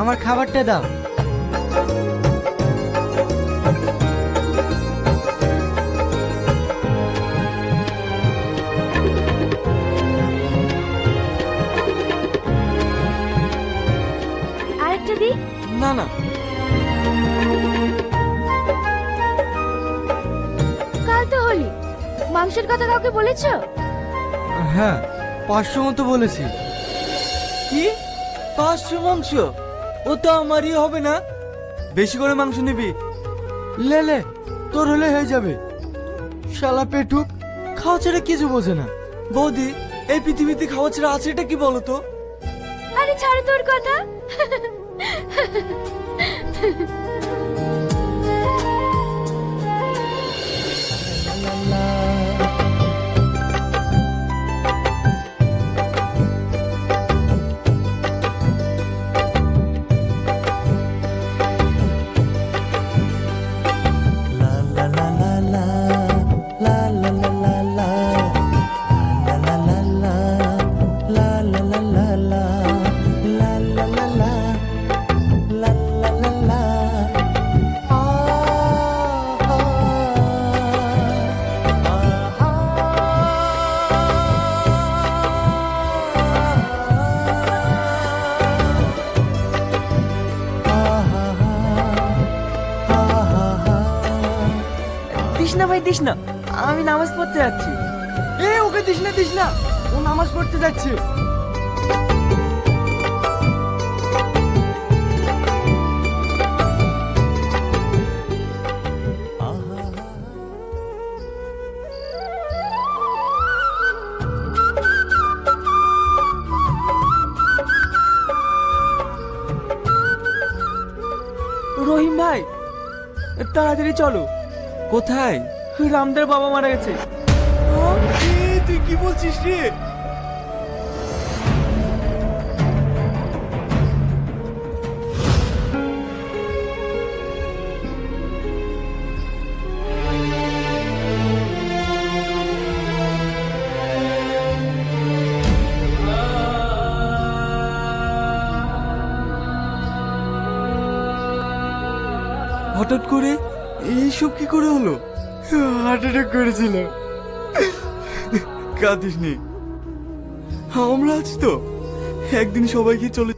আমার খাবারটা দাও। আরেকটা দি। না না, কাল তো হোলি, মাংসের কথা কাউকে বলেছো? হ্যাঁ, 500 মতো বলেছি। কি 500 মাংস? ও তো আমারই হবে না, বেশি করে মাংস নিবি। লে লে, তোর হলে হয়ে যাবে। শালা পেটুক, খাওয়া ছেড়ে কিছু বোঝে না। বৌদি, এই পৃথিবীতে খাওয়া ছাড়া আছে এটা কি বলো তো? আরে ছাড় তোর কথা। দিস না ভাই, দিস না, আমি নামাজ পড়তে যাচ্ছি। এ ওকে দিস না, ও নামাজ পড়তে যাচ্ছে। রহিম ভাই, তাড়াতাড়ি চলো। কোথায়? রামদের বাবা মারা গেছে। তুই কি বলছিস রে? হঠাৎ করে এইসব কি করে হলো? হার্ট অ্যাটাক করেছিল। কাঁদিস নি, আমরা আছি তো, একদিন সবাইকে চলে